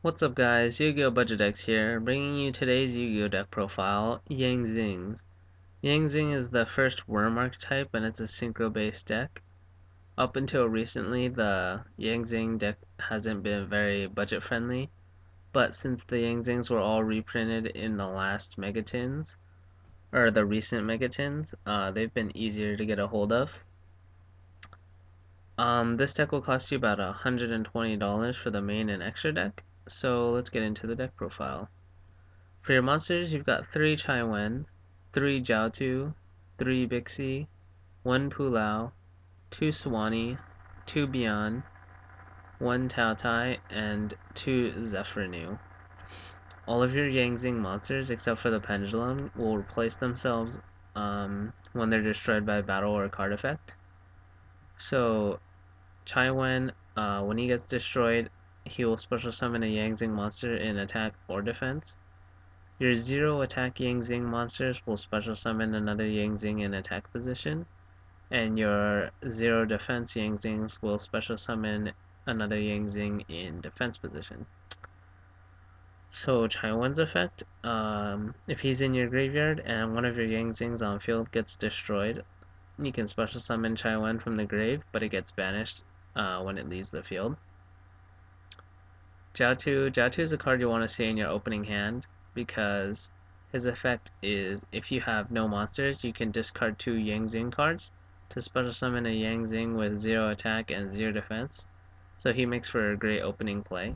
What's up guys, Yu-Gi-Oh! Budget Decks here, bringing you today's Yu-Gi-Oh! Deck profile, Yang Zing's. Yang Zing is the first worm archetype and it's a synchro-based deck. Up until recently, the Yang Zing deck hasn't been very budget friendly, but since the Yang Zings were all reprinted in the last Megatins, or the recent Megatins, they've been easier to get a hold of. This deck will cost you about $120 for the main and extra deck, so let's get into the deck profile. For your monsters, you've got 3 Chai Wen, 3 Jiaotu, 3 Bixi, 1 Pulao, 2 Swanee, 2 Bian, 1 Tao Tai, and 2 Zephyr. All of your Yangzing monsters, except for the Pendulum, will replace themselves when they're destroyed by battle or card effect. So, Chai Wen, when he gets destroyed, he will special summon a Yangzing monster in attack or defense. Your 0 attack Yangzing monsters will special summon another Yangzing in attack position, and your 0 defense Yangzings will special summon another Yangzing in defense position. So Chai Wen's effect, if he's in your graveyard and one of your Yangzings on field gets destroyed, you can special summon Chai Wen from the grave, but it gets banished when it leaves the field. Jiaotu is a card you want to see in your opening hand because his effect is if you have no monsters, you can discard 2 Yangzing cards to special summon a Yangzing with 0 attack and 0 defense, so he makes for a great opening play.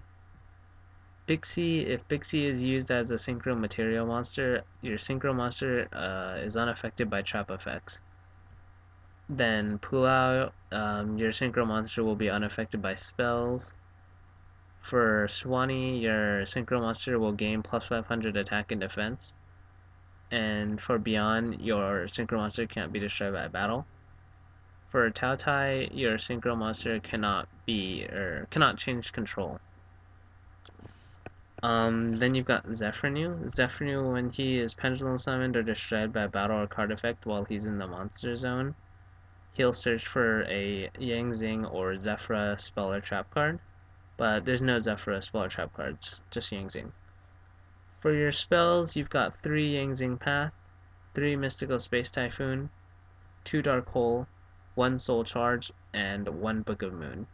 Bixi, if Bixi is used as a synchro material monster, your synchro monster is unaffected by trap effects. Then Pulao, your synchro monster will be unaffected by spells. For Swanee, your synchro monster will gain plus 500 attack and defense. And for Beyond, your synchro monster can't be destroyed by battle. For Tao Tai, your synchro monster cannot change control. Then you've got Zephyr. Zephyr, when he is pendulum summoned or destroyed by battle or card effect while he's in the monster zone, he'll search for a Yangzing or Zephyr spell or trap card. But there's no Zephyr spell or trap cards, just Yangzing. For your spells, you've got 3 Yangzing Path, 3 Mystical Space Typhoon, 2 Dark Hole, 1 Soul Charge, and 1 Book of Moon.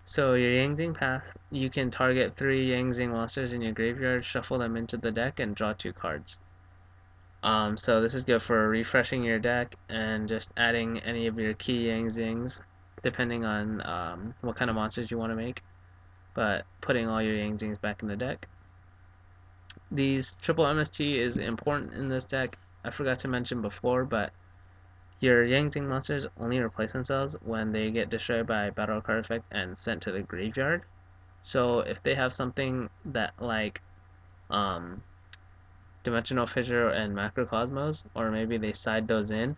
So your Yangzing Path, you can target 3 Yangzing monsters in your graveyard, shuffle them into the deck, and draw 2 cards. So this is good for refreshing your deck and just adding any of your key Yangzings, depending on what kind of monsters you want to make, but putting all your Yangzings back in the deck. These triple MST is important in this deck. I forgot to mention before, but your Yangzing monsters only replace themselves when they get destroyed by battle card effect and sent to the graveyard. So if they have something that like Dimensional Fissure and Macrocosmos, or maybe they side those in,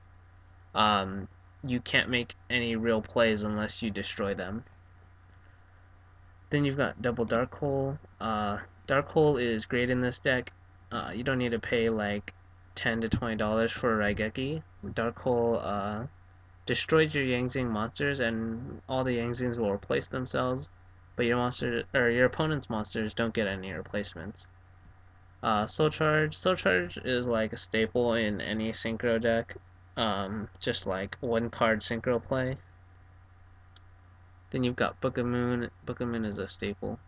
you can't make any real plays unless you destroy them. Then you've got Double Dark Hole. Dark Hole is great in this deck. You don't need to pay like $10 to $20 for Raigeki. Dark Hole destroys your Yangzing monsters, and all the Yangzings will replace themselves, but your monster or your opponent's monsters don't get any replacements. Soul Charge is like a staple in any synchro deck. Just like 1 card synchro play. Then you've got Book of Moon. Book of Moon is a staple.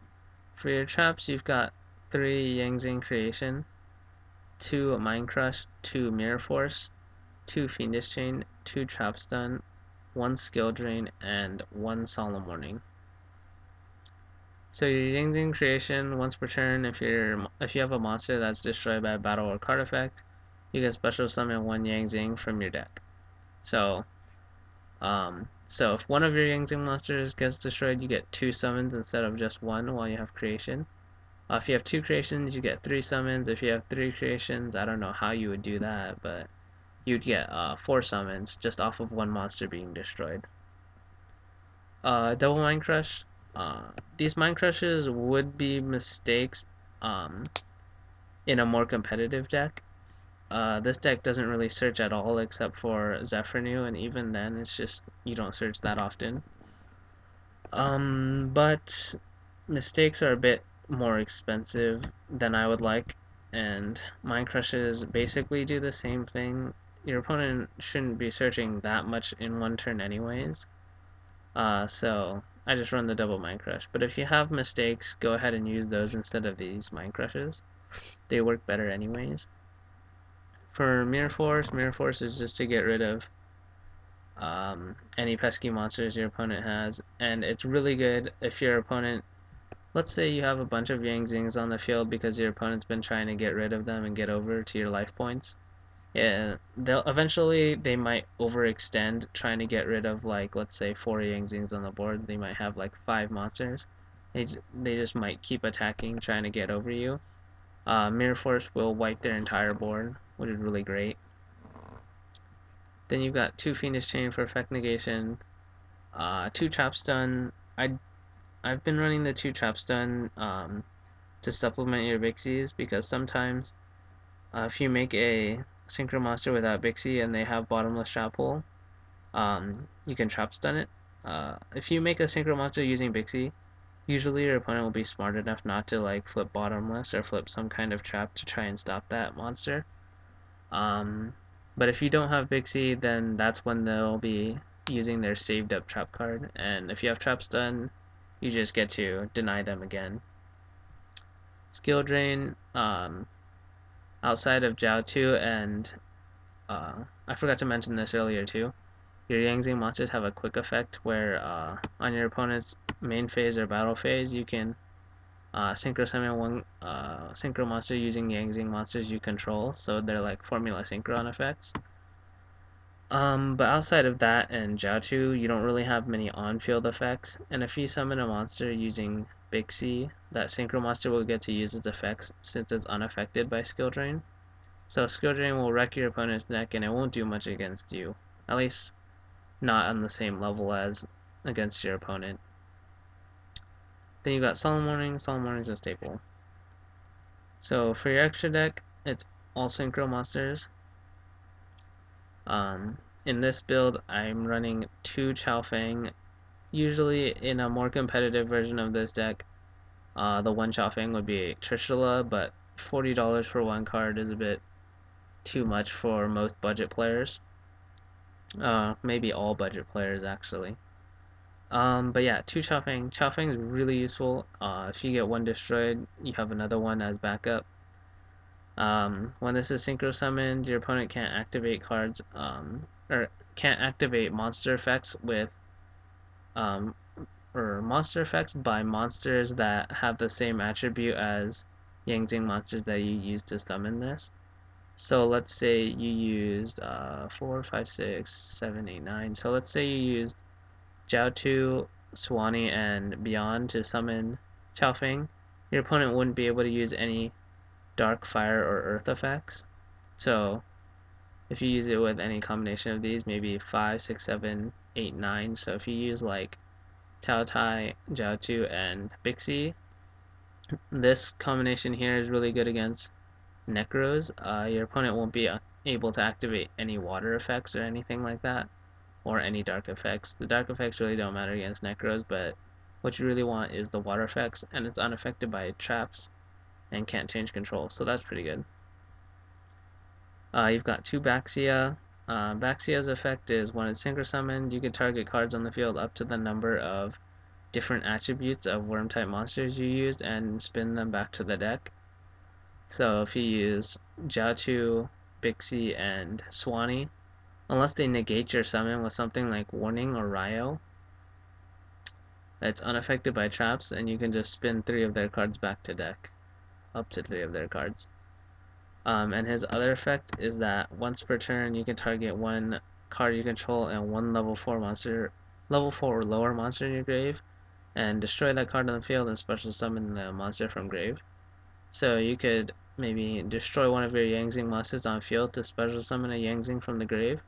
For your traps, you've got 3 Yangzing Creation, 2 Mind Crush, 2 Mirror Force, 2 Fiendish Chain, 2 Trap Stun, 1 Skill Drain, and 1 Solemn Warning. So your Yangzing Creation, once per turn, if you have a monster that's destroyed by a battle or card effect, you can special summon 1 Yangzing from your deck. So if one of your Yangzing monsters gets destroyed, you get 2 summons instead of just 1 while you have creation. If you have 2 creations, you get 3 summons. If you have 3 creations, I don't know how you would do that, but you'd get 4 summons just off of 1 monster being destroyed. Double Mind Crush. These Mind Crushes would be mistakes in a more competitive deck. This deck doesn't really search at all except for Zephyr, and even then it's just you don't search that often. But mistakes are a bit more expensive than I would like, and mind crushes basically do the same thing. Your opponent shouldn't be searching that much in one turn anyways, so I just run the double mind crush. But if you have mistakes, go ahead and use those instead of these mind crushes. They work better anyways. For Mirror Force is just to get rid of any pesky monsters your opponent has, and it's really good if your opponent, let's say you have a bunch of Yang Zings on the field because your opponent's been trying to get rid of them and get over to your life points. Yeah, they might overextend trying to get rid of, like, let's say 4 Yang Zings on the board. They might have like 5 monsters. They just might keep attacking trying to get over you. Mirror Force will wipe their entire board, which is really great. Then you've got 2 Fiendish Chain for effect negation, 2 Trap Stun. I've been running the 2 Trap Stun to supplement your Bixies because sometimes if you make a Synchro Monster without Bixie and they have Bottomless Trap Hole, you can Trap Stun it. If you make a Synchro Monster using Bixie, usually your opponent will be smart enough not to like flip Bottomless or flip some kind of trap to try and stop that monster. Um, but if you don't have Bixie, then that's when they'll be using their saved up trap card. And if you have Trap Stun, you just get to deny them again. Skill Drain, outside of Jiao and I forgot to mention this earlier too. Your Yangzing monsters have a quick effect where on your opponent's main phase or battle phase, you can synchro summon one synchro monster using Yangzing monsters you control, so they're like formula synchron effects. But outside of that and Jiao, you don't really have many on-field effects, and if you summon a monster using Bixie, that synchro monster will get to use its effects since it's unaffected by skill drain. So skill drain will wreck your opponent's deck and it won't do much against you. At least not on the same level as against your opponent. Then you got Solemn Warning. Solemn Warning is a staple. So for your extra deck, it's all synchro monsters. In this build, I'm running 2 Chao Feng. Usually in a more competitive version of this deck, the 1 Chao Feng would be Trishula, but $40 for 1 card is a bit too much for most budget players. Maybe all budget players actually. But yeah, 2 Chao Feng. Chao Feng is really useful. If you get 1 destroyed, you have another one as backup. When this is synchro summoned, your opponent can't activate cards, or can't activate monster effects with, or monster effects by monsters that have the same attribute as Yangzing monsters that you use to summon this. So let's say you used 4, 5, 6, 7, 8, 9. So let's say you used Jiao, Swanee, and Beyond to summon Chao Feng. Your opponent wouldn't be able to use any dark, fire, or earth effects. So if you use it with any combination of these, maybe 5, 6, 7, 8, 9. So if you use like Tao Tai, Jiao, and Bixie, this combination here is really good against Necros. Your opponent won't be able to activate any water effects or anything like that, or any dark effects. The dark effects really don't matter against Necros, but what you really want is the water effects, and it's unaffected by traps and can't change control, so that's pretty good. You've got 2 Baxia. Baxia's effect is when it's synchro summoned, you can target cards on the field up to the number of different attributes of worm type monsters you used and spin them back to the deck. So if you use Jiao, Bixie, and Swanee, unless they negate your summon with something like Warning or Ryo, it's unaffected by traps, and you can just spin 3 of their cards back to deck. Up to 3 of their cards. And his other effect is that once per turn, you can target 1 card you control and 1 level 4 monster, level 4 or lower monster in your grave, and destroy that card on the field and special summon the monster from grave. So you could maybe destroy one of your Yangzing monsters on field to special summon a Yangzing from the grave.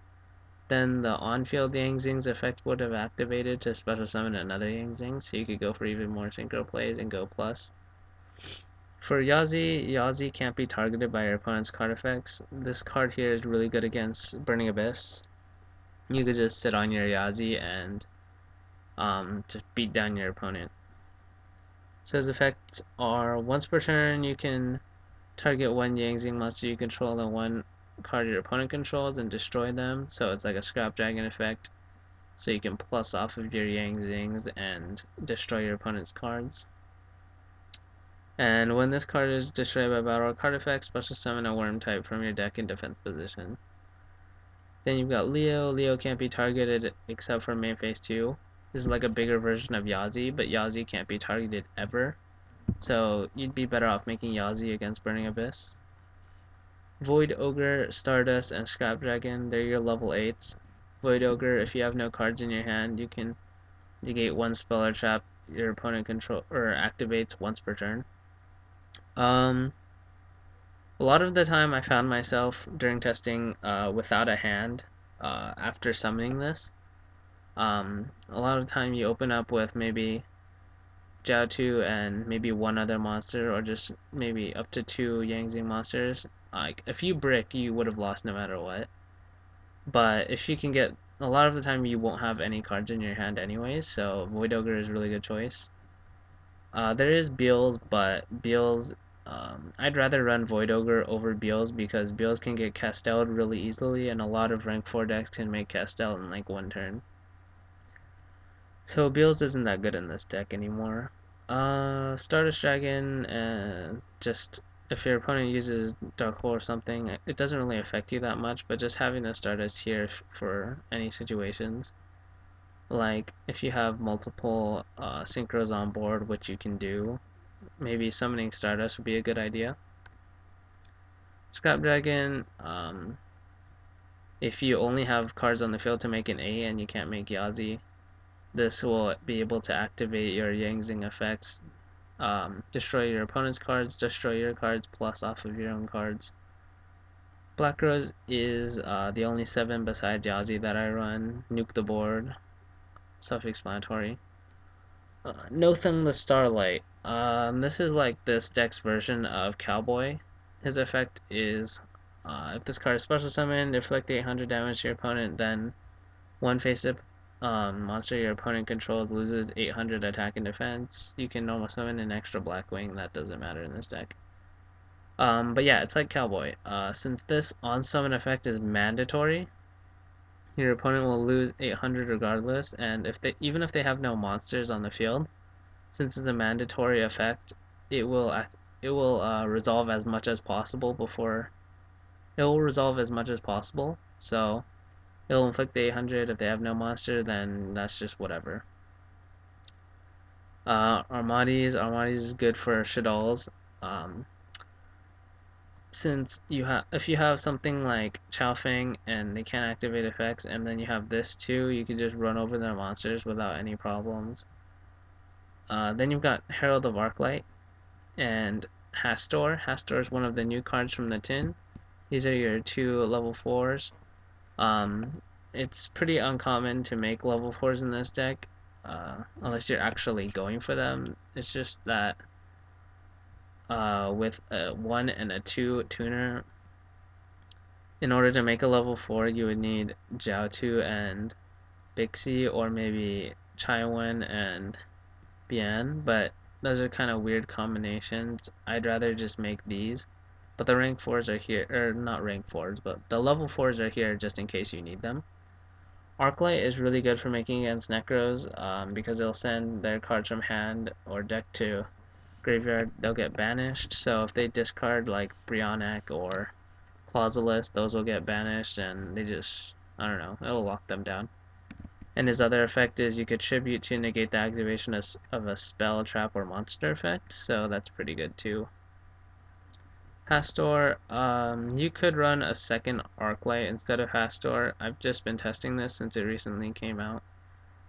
Then the on-field Yangzing's effect would have activated to special summon another Yangzing, so you could go for even more synchro plays and go plus. For Yazi can't be targeted by your opponent's card effects. This card here is really good against Burning Abyss. You could just sit on your Yazi and to beat down your opponent. So his effects are once per turn you can target one Yang Zing monster you control and one card your opponent controls and destroy them. So it's like a Scrap Dragon effect. So you can plus off of your Yang Zings and destroy your opponent's cards. And when this card is destroyed by battle or card effect, special summon a worm type from your deck in defense position. Then you've got Leo. Leo can't be targeted except for main phase 2. This is like a bigger version of Yazi, but Yazi can't be targeted ever. So you'd be better off making Yazi against Burning Abyss. Void Ogre, Stardust, and Scrap Dragon, they're your level 8s. Void Ogre, if you have no cards in your hand, you can negate one spell or trap your opponent control or activates once per turn. A lot of the time I found myself during testing without a hand after summoning this. A lot of the time you open up with maybe Jiao and maybe one other monster or just maybe up to two Yangzing monsters. Like if you brick you would have lost no matter what. But if you can get a lot of the time you won't have any cards in your hand anyways, so Void Ogre is a really good choice. There is Beals, but Beals, I'd rather run Void Ogre over Beals because Beals can get Casteled really easily, and a lot of rank 4 decks can make Castel in like one turn. So Beals isn't that good in this deck anymore. Stardust Dragon, just if your opponent uses Dark Hole or something, it doesn't really affect you that much, but just having a Stardust here for any situations. Like if you have multiple synchros on board, which you can do, maybe summoning Stardust would be a good idea. Scrap Dragon, if you only have cards on the field to make an A and you can't make Yazi, this will be able to activate your Yangzing effects, destroy your opponent's cards, destroy your cards, plus off of your own cards. Black Rose is the only 7 besides Yazi that I run. Nuke the board, self-explanatory. Nothing the Starlight. This is like this deck's version of Cowboy. His effect is if this card is special summoned, inflict 800 damage to your opponent, then one face-up monster your opponent controls loses 800 attack and defense. You can normal summon an extra Blackwing, that doesn't matter in this deck. But yeah, it's like Cowboy. Since this on-summon effect is mandatory, your opponent will lose 800 regardless, and even if they have no monsters on the field, since it's a mandatory effect, it will resolve as much as possible before it will resolve as much as possible. So it'll inflict the 800. If they have no monster, then that's just whatever. Armades is good for Shaddolls. Since if you have something like Chao Feng and they can't activate effects, and then you have this too, you can just run over their monsters without any problems. Then you've got Herald of Arclight and Hastor. Hastor is one of the new cards from the tin. These are your 2 level 4s. It's pretty uncommon to make level 4s in this deck, unless you're actually going for them. It's just that with a 1 and a 2 tuner, in order to make a level 4, you would need Jiao and Bixi, or maybe Chaiwen and Bian, but those are kind of weird combinations. I'd rather just make these. But the rank 4s are here, or not rank 4s, but the level 4s are here just in case you need them. Arclight is really good for making against Necros because it'll send their cards from hand or deck to graveyard. They'll get banished, so if they discard like Brionac or Clausulus, those will get banished and they just, I don't know, it'll lock them down. And his other effect is you could tribute to negate the activation of a spell, trap, or monster effect, so that's pretty good too. Hastor, you could run a second Arclight instead of Hastor. I've just been testing this since it recently came out.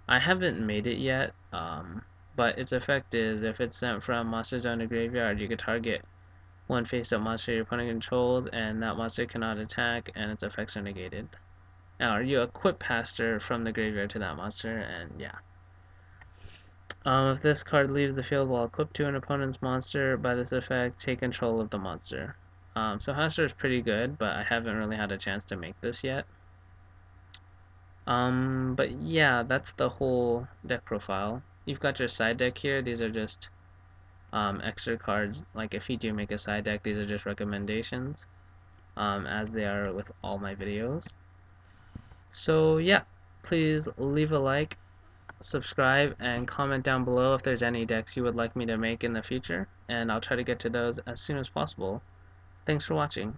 I haven't made it yet, but its effect is if it's sent from Monster Zone to Graveyard, you could target one face-up monster your opponent controls, and that monster cannot attack, and its effects are negated. Or you equip Hastor from the graveyard to that monster, and yeah. If this card leaves the field while equipped to an opponent's monster by this effect, take control of the monster. So Hastur is pretty good, but I haven't really had a chance to make this yet. But yeah, that's the whole deck profile. You've got your side deck here. These are just extra cards. Like if you do make a side deck, these are just recommendations, as they are with all my videos. So yeah, please leave a like, subscribe, and comment down below if there's any decks you would like me to make in the future, and I'll try to get to those as soon as possible. Thanks for watching.